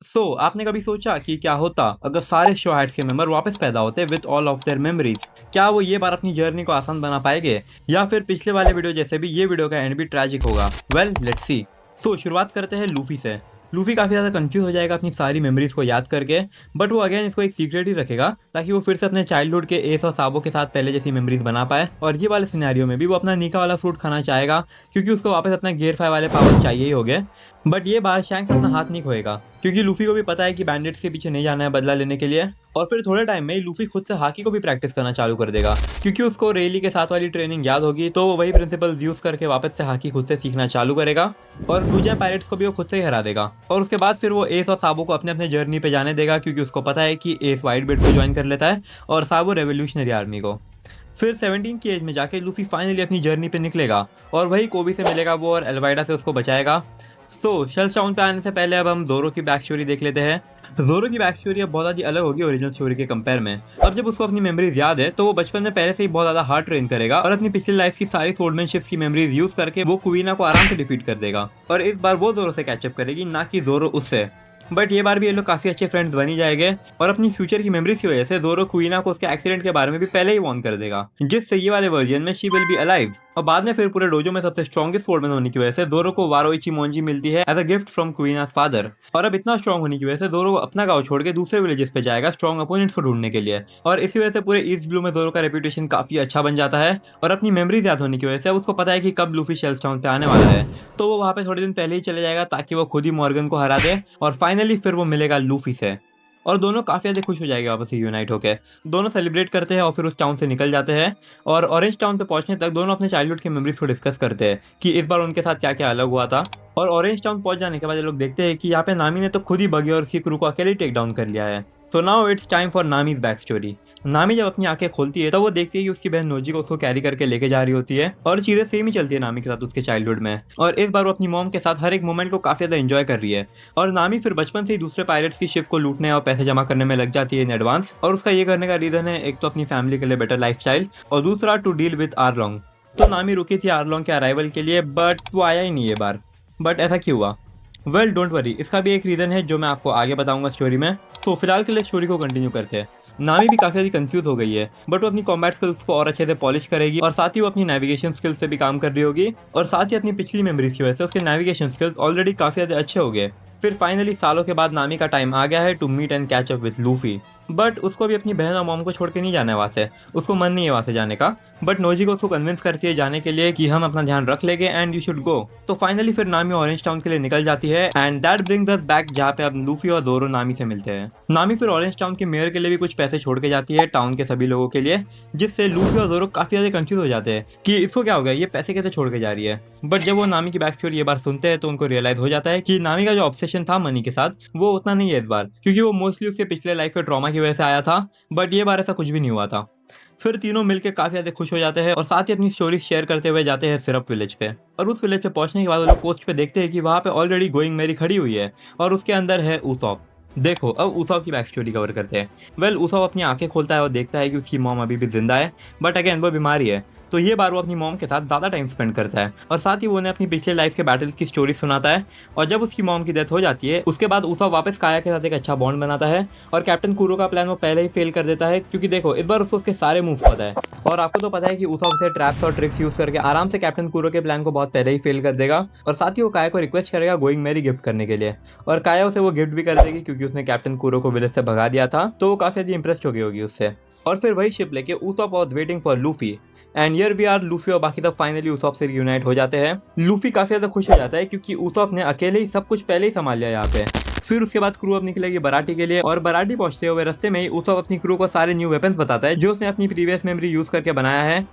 आपने कभी सोचा कि क्या होता अगर सारे शो हाइट्स के मेंबर वापस पैदा होते with all of their memories? क्या वो ये बार अपनी जर्नी को आसान बना पाएंगे, या फिर पिछले वाले वीडियो जैसे भी ये वीडियो का एंड भी ट्रैजिक होगा? Well, let's see. शुरुआत करते हैं लूफी से। लूफी काफ़ी ज़्यादा कंफ्यूज हो जाएगा अपनी सारी मेमोरीज को याद करके, बट वो अगेन इसको एक सीक्रेट ही रखेगा ताकि वो फिर से अपने चाइल्डहुड के एस और साबो के साथ पहले जैसी मेमोरीज बना पाए। और ये वाले सिनेरियो में भी वो अपना निका वाला फ्रूट खाना चाहेगा, क्योंकि उसको वापस अपना गियर 5 वाले पावर चाहिए ही होगे। बट ये बार शैंक्स अपना हाथ नहीं खोएगा, क्योंकि लूफी को भी पता है कि बैंडिट्स के पीछे नहीं जाना है बदला लेने के लिए। और फिर थोड़े टाइम में ही लूफी खुद से हाकी को भी प्रैक्टिस करना चालू कर देगा, क्योंकि उसको रेली के साथ वाली ट्रेनिंग याद होगी। तो वो वही प्रिंसिपल यूज करके वापस से हाकी खुद से सीखना चालू करेगा, और दूसरे पायरेट्स को भी वो खुद से ही हरा देगा। और उसके बाद फिर वो एस और साबो को अपने अपने जर्नी पे जाने देगा, क्योंकि उसको पता है कि एस वाइट बेल्ट को ज्वाइन कर लेता है और साबो रेवोल्यूशनरी आर्मी को। फिर 17 की एज में जाके लूफी फाइनली अपनी जर्नी पे निकलेगा, और वही कोबी से मिलेगा वो, और एल्वाइडा से उसको बचाएगा। शेल्स टाउन पे आने से पहले अब हम जोरो की बैक स्टोरी देख लेते हैं। जोरो की बैक स्टोरी अब बहुत ज़्यादा अलग होगी ओरिजिनल स्टोरी के कंपेयर में। अब जब उसको अपनी मेमोरीज याद है, तो वो बचपन में पहले से ही बहुत ज़्यादा हार्ड ट्रेन करेगा, और अपनी पिछली लाइफ की सारी सोल्डमैनशिप्स की मेमोरीज यूज करके वो कुवीना को आराम से डिफीट कर देगा। और इस बार वो जोरो से कैचअप करेगी, ना कि जोरो उससे। बट ये बार भी ये लोग काफी अच्छे फ्रेंड्स बन ही जाएंगे, और अपनी फ्यूचर की मेमोरीज की वजह से जोरो क्वीना को उसके एक्सीडेंट के बारे में भी पहले ही वार्न कर देगा, जिससे ये वाले वर्जन में शी विल बी अलाइव। और बाद में फिर पूरे डोजो में सबसे स्ट्रॉन्गेस्ट स्वॉर्डमैन होने की वजह से जोरो को वारोइची मोंजी मिलती है as a gift from Kuina's father. और अब इतना स्ट्रॉन्ग होने की वजह से जोरो अपना गांव छोड़ के दूसरे विलेजेस पे जाएगा स्ट्रॉन्ग अपोनेंट्स को ढूंढने के लिए। और इसी वजह से पूरे ईस्ट ब्लू में जोरो का रेपुटेशन काफी अच्छा बन जाता है। और अपनी मेमोरीज याद होने की वजह से उसको पता है कि कब लूफी शेल्स टाउन पे आने वाला है, तो वो वहाँ पे थोड़े दिन पहले ही चले जाएगा ताकि वो खुद ही मॉर्गन को हरा दे। और फाइनली फिर वो मिलेगा लूफी से, और दोनों काफ़ी ज़्यादा खुश हो जाएंगे वापस से यूनाइट होकर। दोनों सेलिब्रेट करते हैं और फिर उस टाउन से निकल जाते हैं। और ऑरेंज टाउन पे पहुंचने तक दोनों अपने चाइल्डहुड की मेमोरीज को डिस्कस करते हैं कि इस बार उनके साथ क्या क्या अलग हुआ था। और ऑरेंज टाउन पहुंच जाने के बाद ये लोग देखते हैं कि यहाँ पे नामी ने तो खुद ही बगी और उसकी क्रू को अकेले टेक डाउन कर लिया है। So now it's time for Nami's back story. Nami जब अपनी आंखें खोलती है तो वो देखती है कि उसकी बहन नोजी को उसको कैरी करके लेके जा रही होती है, और चीजें सेम ही चलती है नामी के साथ उसके चाइल्डहुड में। और इस बार वो अपनी मॉम के साथ हर एक मोमेंट को काफी ज्यादा एंजॉय कर रही है। और नामी फिर बचपन से ही दूसरे पायरेट्स की शिप को लूटने और पैसे जमा करने में लग जाती है इन एडवांस। और उसका ये करने का रीजन है, एक तो अपनी फैमिली के लिए बेटर लाइफस्टाइल, और दूसरा टू डील विद आरलोंग। तो नामी रुकी थी आरलोंग के अराइवल के लिए, बट वो आया ही नहीं ये बार। बट ऐसा क्यों हुआ? वेल, डोंट वरी, इसका भी एक रीज़न है जो मैं आपको आगे बताऊंगा स्टोरी में। तो फिलहाल के लिए स्टोरी को कंटिन्यू करते हैं। नामी भी काफ़ी ज़्यादा कंफ्यूज हो गई है, बट वो अपनी कॉम्बैट स्किल्स को और अच्छे से पॉलिश करेगी, और साथ ही वो अपनी नेविगेशन स्किल्स पे भी काम कर रही होगी। और साथ ही अपनी पिछली मेमोरीज की वजह से उसके नेविगेशन स्किल्स ऑलरेडी काफ़ी ज़्यादा अच्छे हो गए। फिर फाइनली सालों के बाद नामी का टाइम आ गया है to meet and catch up with Luffy. But उसको भी अपनी बहन और मॉम को छोड़ के नहीं जाना है वहाँ से, उसको मन नहीं है वहाँ से जाने का। बट नोजी को उसको कन्विंस करती है जाने के लिए कि हम अपना ध्यान रख लेंगे एंड यू शुड गो। तो फाइनली फिर नामी ऑरेंज टाउन के लिए निकल जाती है, and that brings us back जहाँ पे अब लूफी और जोरो नामी से मिलते हैं। नामी फिर ऑरेंज टाउन के मेयर के लिए भी कुछ पैसे छोड़ के जाती है टाउन के सभी लोगों के लिए, जिससे लूफी और जोरो काफी ज्यादा कंफ्यूज हो जाते हैं कि इसको क्या हो गया, ये पैसे कैसे छोड़ के जा रही है। बट जब वो नामी की बैक स्टोरी ये बार सुनते हैं तो उनको रियलाइज हो जाता है कि नामी का जो ऑब्सेशन था मनी के साथ वो उतना नहीं है इस बार, क्योंकि वो मोस्टली उसके पिछले लाइफ के ट्रॉमा की वजह से आया था। बट ये बार ऐसा कुछ भी नहीं हुआ था। फिर तीनों मिलकर काफी ज्यादा खुश हो जाते हैं, और साथ ही अपनी स्टोरी शेयर करते हुए जाते हैं सिरप विलेज पे। और उस विलेज पे पहुंचने के बाद वो लोग पोस्ट पे देखते हैं कि वहाँ पे ऑलरेडी गोइंग मैरी खड़ी हुई है, और उसके अंदर है उथॉप। देखो, अब उथॉप की बैक स्टोरी कवर करते हैं। वेल, उथॉप अपनी आंखें खोलता है और देखता है कि उसकी मॉम अभी भी जिंदा है, बट अगेन वो बीमारी है। तो ये बार वो अपनी मॉम के साथ ज़्यादा टाइम स्पेंड करता है, और साथ ही वो उन्हें अपनी पिछले लाइफ के बैटल्स की स्टोरी सुनाता है। और जब उसकी मॉम की डेथ हो जाती है, उसके बाद उथॉप वापस काया के साथ एक अच्छा बॉन्ड बनाता है, और कैप्टन कूरो का प्लान वो पहले ही फेल कर देता है, क्योंकि देखो इस बार उसको उसके सारे मूव पता है। और आपको तो पता है कि उथॉप से ट्रैप्स और ट्रिक्स यूज करके आराम से कैप्टन कूरो के प्लान को बहुत पहले ही फेल कर देगा। और साथ ही वो काया को रिक्वेस्ट करेगा गोइंग मैरी गिफ्ट करने के लिए, और काया उसे वो गिफ्ट भी कर देगी, क्योंकि उसने कैप्टन कूरो को विलेज से भगा दिया था। तो वो काफी ज्यादा इंप्रेस्ड हो गई होगी उससे। और फिर वही शिप लेके Usopp was waiting for Luffy, and here we are. Luffy और बाकी सब फाइनली उथॉप से यूनाइट हो जाते हैं। लूफी काफी ज्यादा खुश हो जाता है, क्योंकि उथॉप ने अकेले ही सब कुछ पहले ही संभाल लिया यहाँ पे। फिर उसके बाद क्रू अब निकलेगी बराटी के लिए, और बराटी पहुंचते हुए रास्ते में ही उथॉप अपनी क्रू को सारे न्यू वेपन्स बताता है जो उसने अपनी प्रीवियस मेमोरी यूज करके बनाया है।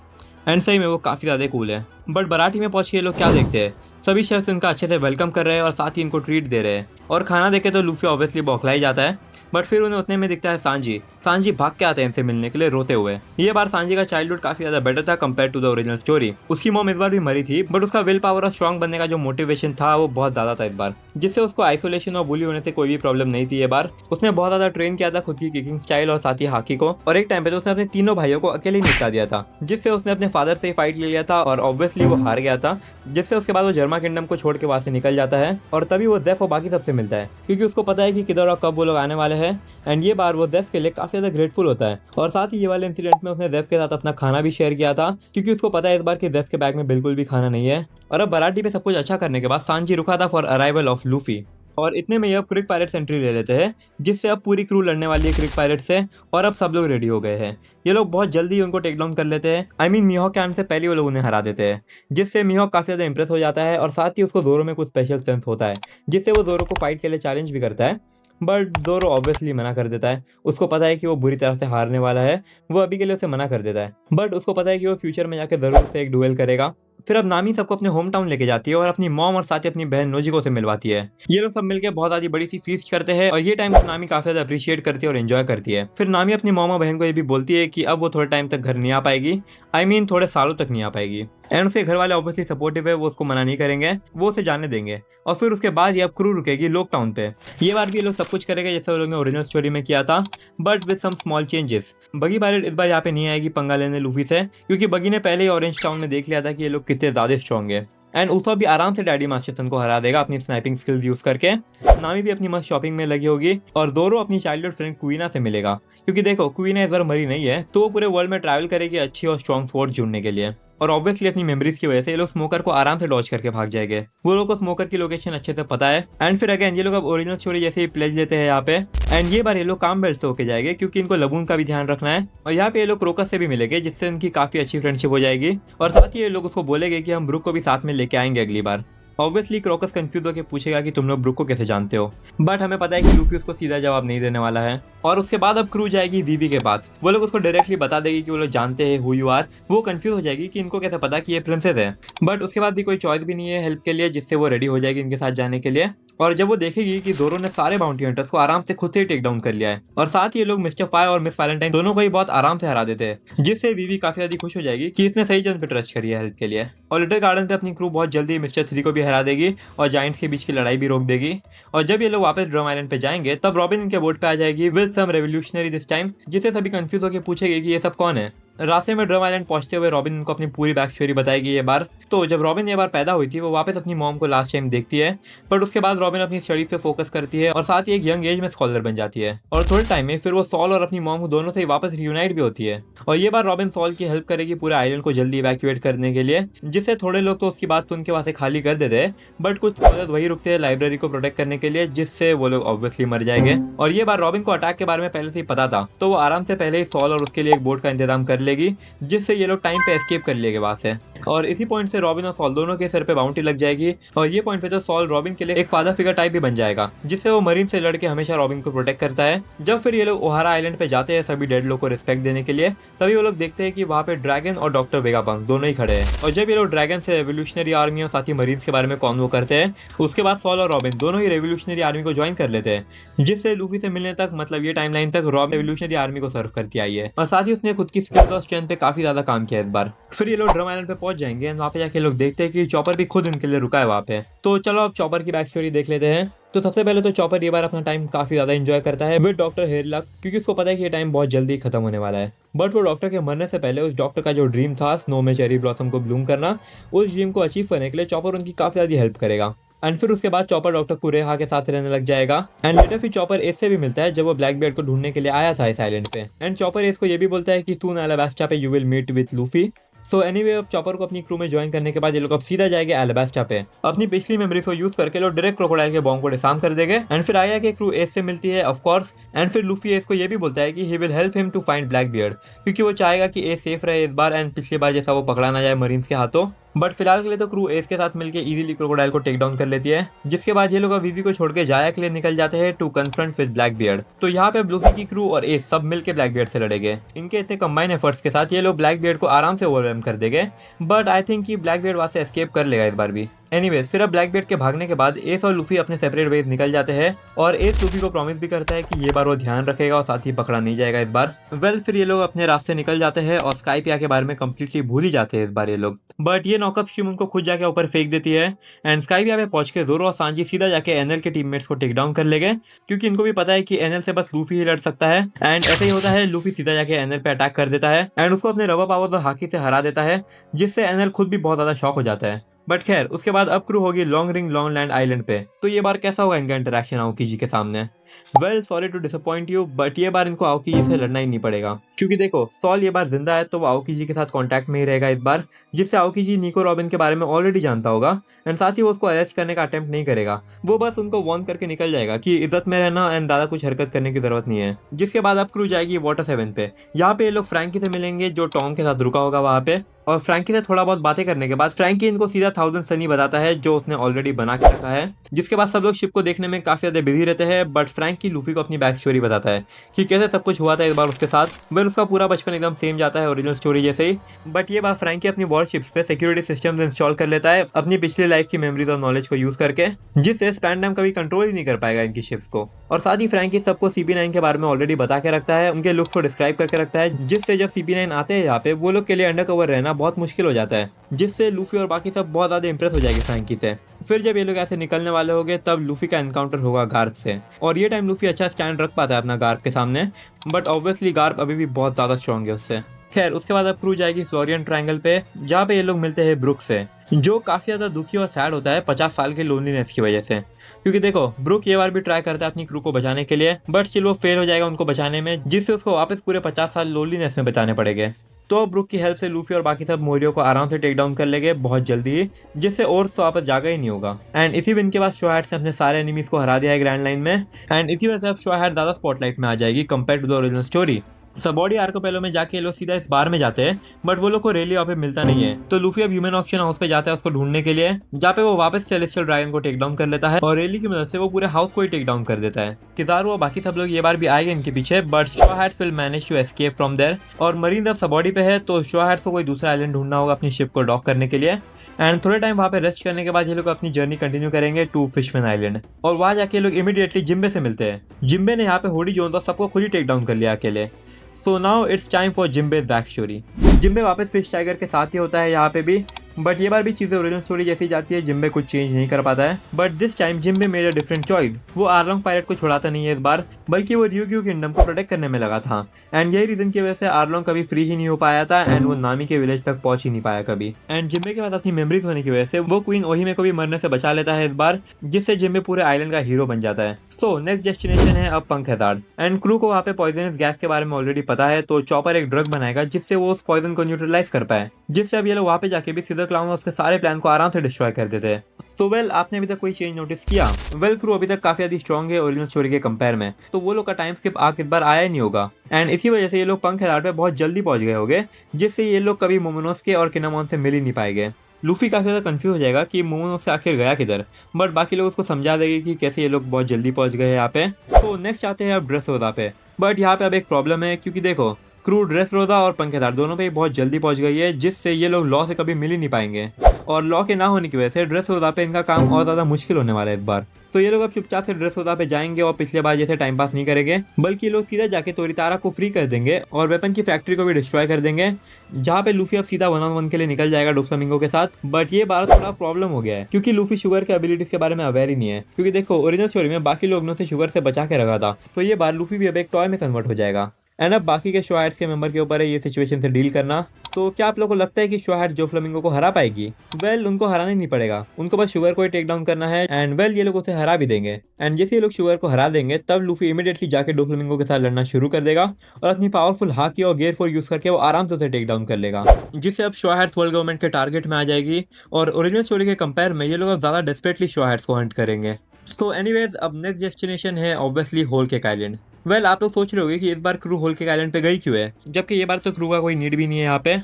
एंड सही में वो काफी ज्यादा कूल है। बट बराटी में पहुंच के लोग क्या देखते हैं, सभी शेफ्स इनका अच्छे से वेलकम कर रहे हैं और साथ ही इनको ट्रीट दे रहे हैं। और खाना देखे तो लूफी ऑब्वियसली बौखला ही जाता है। बट फिर उन्हें उतने में दिखता है सांजी। सांजी भाग के आते हैं इनसे मिलने के लिए रोते हुए। ये बार सांजी का चाइल्डहुड काफी ज्यादा बेटर था compare to the original story. उसकी मॉम इस बार भी मरी थी, बट उसका विल पावर और स्ट्रॉन्ग बनने का जो मोटिवेशन था वो बहुत ज्यादा था इस बार, जिससे उसको आइसोलेशन और बुली होने से कोई भी प्रॉब्लम नहीं थी। ये बार उसने बहुत ज्यादा ट्रेन किया था खुद की किकिंग स्टाइल और साथ ही हाकी को, और एक टाइम पे तो उसने अपने तीनों भाइयों को अकेले ही निपटा दिया था, जिससे उसने अपने फादर से ही फाइट ले लिया था और ऑब्वियसली वो हार गया था, जिससे उसके बाद वो जर्मा किंगडम को छोड़ के वहां से निकल जाता है और तभी वो जेफ और बाकी सबसे मिलता है, क्योंकि उसको पता है कि किधर और कब वो लोग आने वाले हैं। एंड ये बार वो जेफ के लिए काफी ज्यादा ग्रेटफुल होता है, और साथ ही ये वाले इंसिडेंट में उसने जेफ के साथ अपना खाना भी शेयर किया था, क्योंकि उसको पता है इस बार कि जेफ के बैग में बिल्कुल भी खाना नहीं है। और अब बराटी पे सब कुछ अच्छा करने के बाद सांजी रुका था फॉर अराइवल ऑफ लूफी, और इतने में ये अब क्रिक पायरेट एंट्री ले लेते हैं, जिससे अब पूरी क्रू लड़ने वाली है क्रिक पायरेट से, और अब सब लोग रेडी हो गए हैं। ये लोग बहुत जल्दी उनको टेक डाउन कर लेते हैं। आई मीन मीहॉक के आने से पहले वो लोग उन्हें हरा देते हैं, जिससे मीहॉक काफी ज्यादा इंप्रेस हो जाता है, और साथ ही उसको जोरो में कुछ स्पेशल सेंस होता है, जिससे वो जोरो को फाइट के लिए चैलेंज भी करता है। बट जोरो ऑब्वियसली मना कर देता है। उसको पता है कि वो बुरी तरह से हारने वाला है, वो अभी के लिए उसे मना कर देता है, बट उसको पता है कि वो फ्यूचर में जाकर जरूर से एक डुएल करेगा। फिर अब नामी सबको अपने होम टाउन लेके जाती है और अपनी मॉम और साथ ही अपनी बहन नोजिको से मिलवाती है। ये लोग सब मिलकर बहुत ज्यादा बड़ी सी फीस्ट करते हैं, और ये टाइम नामी काफी ज्यादा अप्रिशिएट करती है और एंजॉय करती है। फिर नामी अपनी मॉम और बहन को ये भी बोलती है कि अब वो थोड़े टाइम तक घर नहीं आ पाएगी, आई मीन थोड़े सालों तक नहीं आ पाएगी। एंड उसके घर वाले ऑब्वियसली सपोर्टिव है, वो उसको मना नहीं करेंगे, वो उसे जाने देंगे। और फिर उसके बाद ये अब क्रू रुकेगी लोक टाउन पे। ये बार भी ये लोग सब कुछ करेंगे जैसे वो लोग ने ओरिजिनल स्टोरी में किया था, but with some small changes. Buggy pirate इस बार यहाँ पे नहीं आएगी पंगा लेने लूफी से, क्योंकि बगी ने पहले ही ऑरेंज टाउन में देख लिया था कि ये लोग कितने ज्यादा स्ट्रॉन्ग है। एंड उथो भी आराम से डैडी मास्टरसन को हरा देगा अपनी स्नाइपिंग स्किल्स यूज करके। नामी भी अपनी मस्त शॉपिंग में लगी होगी, और दोरो अपनी चाइल्डहुड फ्रेंड क्वीना से मिलेगा, क्योंकि देखो क्वीना इस बार मरी नहीं है, तो वो पूरे वर्ल्ड में ट्रैवल करेगी अच्छी और स्ट्रॉन्ग फोर्स जुड़ने के लिए। और ऑब्वियसली अपनी मेमोरीज की वजह से ये लोग स्मोकर को आराम से डॉज करके भाग जाएंगे। वो लोग को स्मोकर की लोकेशन अच्छे से पता है। एंड फिर अगेन ये लोग अब ओरिजिनल स्टोरी जैसे ही प्लेज लेते हैं यहाँ पे, एंड ये बार ये लोग काम बेल्ट से होके जाएंगे, क्योंकि इनको लगून का भी ध्यान रखना है। और यहाँ पे ये लोग क्रोकस से भी मिलेंगे, जिससे इनकी काफी अच्छी फ्रेंडशिप हो जाएगी, और साथ ही ये लोग उसको बोलेंगे कि हम ब्रुक को भी साथ में लेके आएंगे अगली बार। ऑब्वियसली क्रोकस कंफ्यूज होकर पूछेगा कि तुम लोग ब्रुक को कैसे जानते हो, बट हमें पता है कि लूफी उसको सीधा जवाब नहीं देने वाला है। और उसके बाद अब क्रू जाएगी वीवी के पास, वो लोग उसको डायरेक्टली बता देगी कि वो लोग जानते हैं हु यू आर। वो कंफ्यूज हो जाएगी कि इनको कैसे पता कि ये प्रिंसेस है, बट उसके बाद भी कोई चॉइस भी नहीं है हेल्प के लिए, जिससे वो रेडी हो जाएगी इनके साथ जाने के लिए। और जब वो देखेगी कि जोरो ने सारे बाउंटी हंटर्स को आराम से खुद से ही टेक डाउन कर लिया है, और साथ ही ये लोग मिस्टर फाई और मिस वैलेंटाइन दोनों को ही बहुत आराम से हरा देते हैं, जिससे वीवी काफी ज्यादा खुश हो जाएगी कि इसने सही जन पे ट्रस्ट करी है हेल्प के लिए। और लिटिल गार्डन पे अपनी क्रू बहुत जल्दी मिस्टर 3 को भी हरा देगी और जायंट्स के बीच की लड़ाई भी रोक देगी। और जब ये लोग वापस ड्रम आइलैंड पे जाएंगे, तब रॉबिन इनके बोट पे आ जाएगी with some revolutionary this time, जिससे सभी कंफ्यूज होकर पूछेगी कि ये सब कौन है। रास्ते में ड्रम आइलैंड पहुंचते हुए रॉबिन उनको अपनी पूरी बैक स्टोरी बताएगी ये बार। तो जब रॉबिन ये बार पैदा हुई थी, वो वापस अपनी मॉम को लास्ट टाइम देखती है, बट उसके बाद रॉबिन अपनी स्टडीज पे फोकस करती है और साथ ही एक यंग एज में स्कॉलर बन जाती है। और थोड़े टाइम में फिर वो सॉल और अपनी मॉम दोनों से वापस रियूनाइट भी होती है। और ये बार रॉबिन सॉल की हेल्प करेगी पूरे आइलैंड को जल्दी इवैक्यूएट करने के लिए, जिससे थोड़े लोग तो उसकी बात सुन के वहां से खाली कर देते हैं, बट कुछ स्कॉलर वही रुकते हैं लाइब्रेरी को प्रोटेक्ट करने के लिए, जिससे वो लोग ऑब्वियसली मर जाएंगे। और ये बार रॉबिन को अटैक के बारे में पहले से ही पता था, तो वो आराम से पहले ही सॉल और उसके लिए एक बोट का इंतजाम कर लेगी, जिससे ये लोग टाइम पे एस्केप कर लेंगे वहां से। और इसी पॉइंट से रॉबिन और सॉल दोनों के सर पे बाउंटी लग जाएगी, और ये पॉइंट पे तो सॉल रॉबिन के लिए एक फादर फिगर टाइप भी बन जाएगा, जिससे वो मरीन से लड़के हमेशा रॉबिन को प्रोटेक्ट करता है। जब फिर ये लोग ओहारा आइलैंड पे जाते हैं सभी डेड लोग को रिस्पेक्ट देने के लिए, तभी वो लोग देखते हैं कि वहाँ पे ड्रैगन और डॉक्टर वेगापंक दोनों ही खड़े हैं। और जब ये लोग ड्रैगन से रेवोल्यूशनरी आर्मी और साथ ही मरीन्स के बारे में कॉन्वो करते हैं, उसके बाद सॉल और रॉबिन दोनों ही रेवोल्यूशनरी आर्मी को ज्वाइन कर लेते हैं, जिससे लूफी से मिलने तक मतलब ये टाइमलाइन तक रॉबिन रेवोल्यूशनरी आर्मी को सर्व करती आई है। और साथ ही उसने खुद की स्किल्स और स्ट्रेंथ पे काफी ज्यादा काम किया इस बार। फिर ये लोग ड्रम आइलैंड पे पहुंच जाएंगे, वहाँ पे जाके लोग देखते हैं कि चॉपर भी खुद इनके लिए रुका है वहाँ पे। तो चलो अब चॉपर की बैक स्टोरी देख लेते हैं। तो सबसे पहले तो चॉपर ये बार अपना टाइम काफी ज्यादा एंजॉय करता है विद डॉक्टर हेयरलक, क्योंकि उसको पता है कि ये टाइम बहुत जल्दी खत्म होने वाला है। बट वो डॉक्टर के मरने से पहले उस डॉक्टर का जो ड्रीम था स्नो में चेरी ब्लॉसम को ब्लूम करना, उस ड्रीम को अचीव करने के लिए चॉपर उनकी काफी ज्यादा हेल्प करेगा। एंड फिर उसके बाद चॉपर डॉक्टर कुरेहा के साथ रहने लग जाएगा। एंड लेटर फिर चॉपर एस से भी मिलता है जब वो ब्लैक बियर्ड को ढूंढने के लिए आया था इस आइलैंड पे। एंड चॉपर एस को ये भी बोलता है कि सून अलाबास्टा पे you will meet with Luffy. So anyway अब चॉपर को अपनी क्रू में ज्वाइन करने के बाद ये लोग अब सीधा जाएंगे अलाबास्टा पे। अपनी पिछली मेमोरीज को यूज करके लोग डायरेक्ट क्रोकोडाइल के बॉम्ब को डिसार्म कर देंगे। एंड फिर आया कि क्रू एस से मिलती है ऑफ कोर्स। एंड फिर लूफी एस को ये भी बोलता है कि he will help him to find Blackbeard, क्योंकि वो चाहेगा कि एस सेफ रहे इस बार एंड पिछली बार जैसा वो पकड़ा ना जाए मरीन्स के हाथों। बट फिलहाल के लिए तो क्रू एस के साथ मिलकर इजीली क्रोकोडाइल को टेक डाउन कर लेती है, जिसके बाद ये लोग वीवी को छोड़ के जाया के लिए निकल जाते हैं to confront with Blackbeard. तो यहाँ पे लूफी की क्रू और एस सब मिलकर ब्लैक बियर्ड से लड़ेंगे। इनके इतने कंबाइन एफर्ट्स के साथ ये लोग ब्लैक बियर्ड को आराम से ओवरवेल्म कर देंगे, बट आई थिंक कि ब्लैक बियर्ड वहां से एस्केप कर लेगा इस बार भी। एनीवेज फिर अब ब्लैकबीयर्ड के भागने के बाद एस और लूफी अपने सेपरेट वेज निकल जाते हैं और एस लूफी को प्रॉमिस भी करता है कि ये बार वो ध्यान रखेगा और साथ ही पकड़ा नहीं जाएगा इस बार। वेल फिर ये लोग अपने रास्ते निकल जाते हैं और स्काइपिया के बारे में कंप्लीटली भूल ही जाते हैं इस बार ये लोग। बट ये नॉकअप स्ट्रीम उनको खुद जाके ऊपर फेंक देती है एंड स्काइपिया पे पहुंच के जोरो और सांजी सीधा जाके एनएल के टीममेट्स को टेक डाउन कर लेंगे, क्योंकि इनको भी पता है कि एनएल से बस लूफी ही लड़ सकता है। एंड ऐसा ही होता है, लूफी सीधा जाके एनएल पे अटैक कर देता है एंड उसको अपने रबर पावर और हाकी से हरा देता है, जिससे एनएल खुद भी बहुत ज्यादा शॉक हो जाता है। बट खैर उसके बाद अब क्रू होगी long ring long land island पे। तो ये बार कैसा होगा इनका इंटरेक्शन आओकी जी के सामने? Well sorry to disappoint you, but ये बार इनको आओकी जी से लड़ना ही नहीं पड़ेगा, क्योंकि देखो सॉल ये बार जिंदा है तो वो आओकी जी के साथ कांटेक्ट में ही रहेगा इस बार, जिससे आओकी जी निको रॉबिन के बारे में ऑलरेडी जानता होगा एंड साथ ही वो उसको अरेस्ट करने का अटेम्प्ट नहीं करेगा। वो बस उनको वार्न करके निकल जाएगा कि इज्जत में रहना एंड ज्यादा कुछ हरकत करने की जरूरत नहीं है। जिसके बाद अब क्रू जाएगी वाटर 7 पे। यहाँ पे ये लोग फ्रैंकी से मिलेंगे जो टॉम के साथ रुका होगा वहाँ पे, और फ्रैंकी से थोड़ा बहुत बातें करने के बाद फ्रैंकी इनको सीधा 1000 सनी बताता है जो उसने ऑलरेडी बना के रखा है। जिसके बाद सब लोग शिप को देखने में काफी ज्यादा बिजी रहते हैं, बट फ्रैंकी लूफी को अपनी बैक स्टोरी बताता है कि कैसे सब कुछ हुआ था इस बार उसके साथ। वेल उसका पूरा बचपन एकदम सेम जाता है ओरिजिनल स्टोरी जैसे ही, बट ये बात फ्रैंकी अपनी वॉरशिप्स पे सिक्योरिटी सिस्टम इंस्टॉल कर लेता है अपनी पिछली लाइफ की मेमोरीज और नॉलेज को यूज करके, जिससे स्पैंडम कभी कंट्रोल ही नहीं कर पाएगा इनकी शिप्स को। और साथ ही फ्रैंकी सबको CP9 के बारे में ऑलरेडी बता के रखता है, उनके लुक्स को डिस्क्राइब करके रखता है, जिससे जब CP9 आते हैं यहाँ पे वो लोग के लिए अंडरकवर रहना बहुत मुश्किल हो जाता है, जिससे लूफी और बाकी सब बहुत ज्यादा इंप्रेस हो जाएगी फ्रैंकी से। फिर जब ये लोग ऐसे निकलने वाले होंगे तब लूफी का एनकाउंटर होगा गार्प से, और ये टाइम लूफी अच्छा स्टैंड रख पाता है अपना गार्प के सामने, बट ऑब्वियसली गार्प अभी भी बहुत ज्यादा स्ट्रॉन्ग है उससे। खैर उसके बाद अब क्रू जाएगी फ्लोरियन ट्रायंगल पे, जहाँ पे ये लोग मिलते हैं ब्रुक से, जो काफी ज्यादा दुखी और सैड होता है 50 साल के लोनलीनेस की वजह से। क्योंकि देखो ब्रुक ये बार भी ट्राई करता है अपनी क्रू को बचाने के लिए, बट स्टिल वो फेल हो जाएगा उनको बचाने में, जिससे उसको वापस पूरे 50 साल लोनलीनेस में बिताने पड़ेंगे। तो ब्रुक की हेल्प से लूफी और बाकी सब मोरियो को आराम से टेक डाउन कर लेंगे बहुत जल्दी ही, जिससे और तो वापस जागा ही नहीं होगा। एंड इसी विन के बाद शो हैट्स ने अपने सारे एनिमीज को हरा दिया है ग्रैंड लाइन में, एंड इसी वजह से अब शो हैट ज्यादा स्पॉटलाइट में आ जाएगी compare to the original story. Sabaody archipelago में जाके लोग सीधा इस बार में जाते हैं, बट वो लोग को रेली वहाँ पे मिलता नहीं है। तो लूफी अब ह्यूमन ऑक्शन हाउस पे जाता है उसको ढूंढने के लिए, जहाँ पे वो वापस सेलेस्टियल ड्रैगन को टेक डाउन कर लेता है और रेली की मदद से वो पूरे हाउस को ही टेक डाउन कर देता है। किजारू और बाकी सब लोग ये बार भी आएंगे इनके पीछे, बट शो Hats will manage to escape from there. और मरीन अब सबॉडी पे है तो शो हैट्स को कोई दूसरा आइलैंड ढूंढना होगा अपनी शिप को डॉक करने के लिए। एंड थोड़े टाइम वहाँ पे रेस्ट करने के बाद ये लोग अपनी जर्नी कंटिन्यू करेंगे टू फिशमैन आइलैंड, और वहाँ जाके लोग इमीडिएटली जिम्बे से मिलते हैं। जिम्बे ने यहाँ पे होडी जोन तो सबको खुद ही टेक डाउन कर लिया अकेले। सो now it's time for जिम्बे back story. जिम्बे वापस फिश टाइगर के साथ ही होता है यहाँ पे भी, बट ये बार भी चीजें ओरिजिनल स्टोरी जैसी जाती है, जिम्बे कुछ चेंज नहीं कर पाता है। But this time जिम्बे made a different choice. वो आरलोंग पायरेट को छुड़ाता नहीं है इस बार, बल्कि वो ryukyu किंगडम को प्रोटेक्ट करने में लगा था। एंड यही रीजन की वजह से आरलोंग कभी फ्री ही नहीं हो पाया था एंड वो नामी के विलेज तक पहुंच ही नहीं पाया कभी। एंड जिम्बे के बाद अपनी मेमोरीज होने की वजह से वो क्वीन ओहिमे को भी मरने से बचा लेता है इस बार, जिससे जिम्बे पूरे आइलैंड का हीरो बन जाता है। सो नेक्स्ट डेस्टिनेशन है अब पंख हैजार्ड, एंड क्रू को वहाँ पे पॉइजनस गैस के बारे में ऑलरेडी पता है, तो चॉपर एक ड्रग बनाएगा जिससे वो उस पॉइजन को न्यूट्रलाइज कर पाए, जिससे अब ये लोग वहाँ पे जाके भी सीधा क्लाउन उसके सारे प्लान को आराम से डिस्ट्रॉय कर देते हैं। सो वेल आपने अभी तक कोई चेंज नोटिस किया? वेल क्रू अभी तक काफी ज्यादा स्ट्रॉन्ग है ओरिजिनल स्टोरी के कंपेयर में, तो वो लोग का टाइम स्किप आग इस बार आया ही नहीं होगा। एंड इसी वजह से ये लोग पंख हैजार्ड पे बहुत जल्दी पहुंच गए होंगे, जिससे ये लोग कभी मोमोनोसके और किनामोन से मिल ही नहीं पाएंगे। लूफी काफी ज्यादा कंफ्यूज हो जाएगा कि मोमोनोसके आखिर गया किधर, बट बाकी लोग उसको समझा देंगे कि कैसे ये लोग बहुत जल्दी पहुंच गए यहाँ पे। तो नेक्स्ट आते हैं अब ड्रेसरोदा पे, बट यहाँ पे अब एक प्रॉब्लम है, क्योंकि देखो क्रू ड्रेसरोदा और पंख हैजार्ड दोनों पे बहुत जल्दी पहुंच गई है, जिससे ये लोग लॉ से कभी मिल ही नहीं पाएंगे, और लॉ के ना होने की वजह से ड्रेसरोदा पे इनका काम और ज्यादा मुश्किल होने वाला है इस बार। तो ये लोग अब चुपचाप से ड्रेसरोदा पे जाएंगे और पिछले बार जैसे टाइम पास नहीं करेंगे, बल्कि लोग सीधा जाके तोरितारा को फ्री कर देंगे और वेपन की फैक्ट्री को भी डिस्ट्रॉय कर देंगे, जहाँ पे लूफी अब सीधा 1-on-1 के लिए निकल जाएगा डोफ्लामिंगो के साथ। बट ये बार थोड़ा प्रॉब्लम हो गया है, क्योंकि लूफी शुगर के एबिलिटीज के बारे में अवेयर ही नहीं है, क्योंकि देखो ओरिजिनल स्टोरी में बाकी लोगों ने शुगर से बचा के रखा था, तो ये बार लूफी भी अब एक टॉय में कन्वर्ट हो जाएगा। एंड अब बाकी के शो हैट्स के मेंबर के ऊपर है ये सिचुएशन से डील करना। तो क्या आप लोगों को लगता है कि शो हैट डोफ्लामिंगो को हरा पाएगी? वेल उनको हराना ही नहीं पड़ेगा, उनको बस शुगर को ही टेक डाउन करना है, एंड वेल ये लोग उसे हरा भी देंगे। एंड जैसे ये लोग शुगर को हरा देंगे तब लूफी इमीडिएटली जाके डोफ्लामिंगो के साथ लड़ना शुरू कर देगा और अपनी पावरफुल हाकी और गियर 4 यूज करके वो आराम से उसे टेक डाउन कर लेगा, जिससे अब शो हैट्स वर्ल्ड गवर्नमेंट के टारगेट में आ जाएगी। और ओरिजिनल स्टोरी के कंपेयर में ये लोग अब ज्यादा डेस्परेटली शो हैट्स को हंट करेंगे। तो एनीवेज अब नेक्स्ट डेस्टिनेशन है obviously Whole Cake Island. Well आप लोग सोच रहे होंगे कि इस बार क्रू होल केक आइलैंड पे गई क्यों है, जबकि ये बार तो क्रू का कोई नीड भी नहीं है यहाँ पे।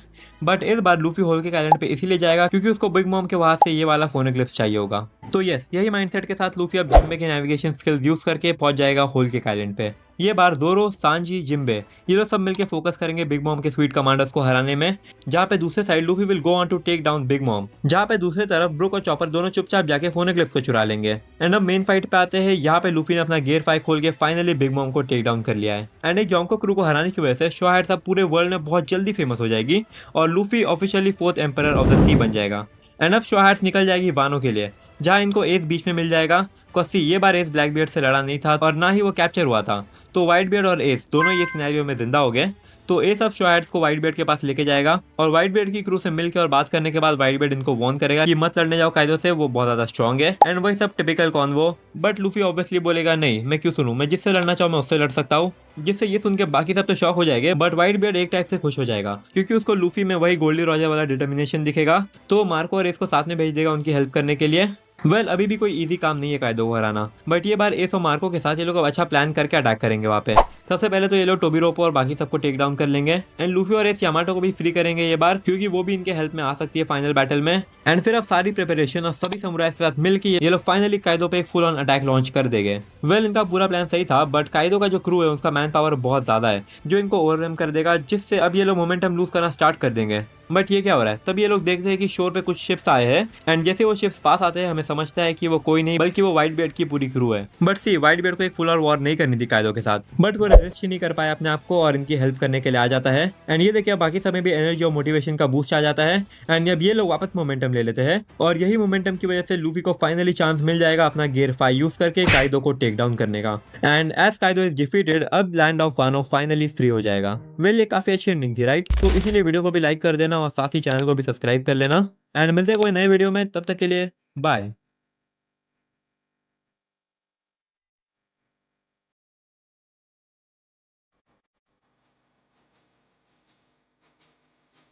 बट इस बार लूफी होल केक आइलैंड पे इसीलिए जाएगा क्योंकि उसको बिग मॉम के वहां से ये वाला फोनोग्लिफ्स चाहिए होगा। तो यस यही माइंडसेट के साथ लूफी अब जिम्बे के नेविगेशन स्किल्स यूज करके पहुंच जाएगा होल केक आइलैंड पे। ये बार जोरो, सांजी, जिम्बे ये लोग सब मिलकर फोकस करेंगे बिग मॉम के स्वीट कमांडर्स को हराने में। जहाँ पे दूसरे side Luffy will go on to take down Big Mom, जहाँ पे दूसरी तरफ ब्रुक और चॉपर दोनों चुपचाप जाके फोनेक्लिप्स को चुरा लेंगे। एंड अब मेन फाइट पे आते हैं। यहाँ पे लूफी ने अपना गियर 5 खोल के फाइनली बिग मॉम को टेक डाउन कर लिया है। एंड एक योंको क्रू को हराने की वजह से शो हाइट्स अब पूरे वर्ल्ड में बहुत जल्दी फेमस हो जाएगी और Luffy officially 4th emperor of the sea बन जाएगा। एंड अब शो हाइट्स निकल जाएगी वानो के लिए, जहाँ इनको एस बीच में मिल जाएगा। कॉसी ये बार एस ब्लैक बियर्ड से लड़ा नहीं था और ना ही वो कैप्चर हुआ था, तो व्हाइट बियर्ड और एस दोनों ये सिनेरियो में जिंदा हो गए। तो एस अब शो हाइट्स को व्हाइट बियर्ड के पास लेके जाएगा और व्हाइट बियर्ड की क्रू से मिलकर और बात करने के बाद व्हाइट बियर्ड इनको वार्न करेगा कि मत लड़ने जाओ कायदो से, वो बहुत ज्यादा स्ट्रॉन्ग है। एंड वही सब typical convo, but Luffy obviously बोलेगा नहीं, मैं क्यों सुनूं, मैं जिससे लड़ना चाहूँ मैं उससे लड़ सकता हूँ। जिससे ये सुन के बाकी सब तो शॉक हो जाएंगे, बट व्हाइट बियर्ड एक टाइप से खुश हो जाएगा क्योंकि उसको लूफी में वही गोल्डी रॉजर वाला डिटर्मिनेशन दिखेगा। तो मार्को और एस को साथ में भेज देगा उनकी हेल्प करने के लिए। अभी भी कोई इजी काम नहीं है कायदो को हराना, बट ये बार एस और मार्को के साथ ये लोग अच्छा प्लान करके अटैक करेंगे वहाँ पे। सबसे पहले तो ये लोग टोबिरोपो और बाकी सबको टेक डाउन कर लेंगे। एंड लूफी और एस यामाटो को भी फ्री करेंगे ये बार, क्योंकि वो भी इनके हेल्प में आ सकती है फाइनल बैटल में। एंड फिर अब सारी प्रिपरेशन और सभी समुराइज के साथ मिलकर ये लोग फाइनली कायदो पे एक फुल ऑन अटैक लॉन्च कर देंगे। इनका पूरा प्लान सही था, बट कायदो का जो क्रू है उसका मैन पावर बहुत ज्यादा है जो इनको ओवरवेम कर देगा, जिससे अब ये लोग मोमेंटम लूज करना स्टार्ट कर देंगे। बट ये क्या हो रहा है, तब ये लोग देखते हैं कि शोर पे कुछ शिप्स आए हैं। एंड जैसे वो शिप्स पास आते हैं हमें समझता है कि वो कोई नहीं बल्कि वो व्हाइट बियर्ड की पूरी क्रू है। बट सी व्हाइट बियर्ड को एक फुल और वॉर नहीं करनी थी कायदो के साथ, बट वो रेजिस्ट ही नहीं कर पाया अपने आप को और इनकी हेल्प करने के लिए आ जाता है। एंड ये देखिए बाकी सब में भी एनर्जी और मोटिवेशन का बूस्ट आ जाता है। एंड अब ये लोग वापस मोमेंटम ले लेते हैं और यही मोमेंटम की वजह से लूफी को फाइनली चांस मिल जाएगा अपना गियर 5 यूज करके कायदो को टेक डाउन करने का। एंड एज कायदो इज डिफीटेड, अब लैंड ऑफ वानो फाइनली फ्री हो जाएगा। ये काफी अच्छी एंडिंग थी, राइट? तो इसीलिए वीडियो को भी लाइक कर देना और साथ ही चैनल को भी सब्सक्राइब कर लेना। एंड मिलते हैं कोई नए वीडियो में, तब तक के लिए बाय।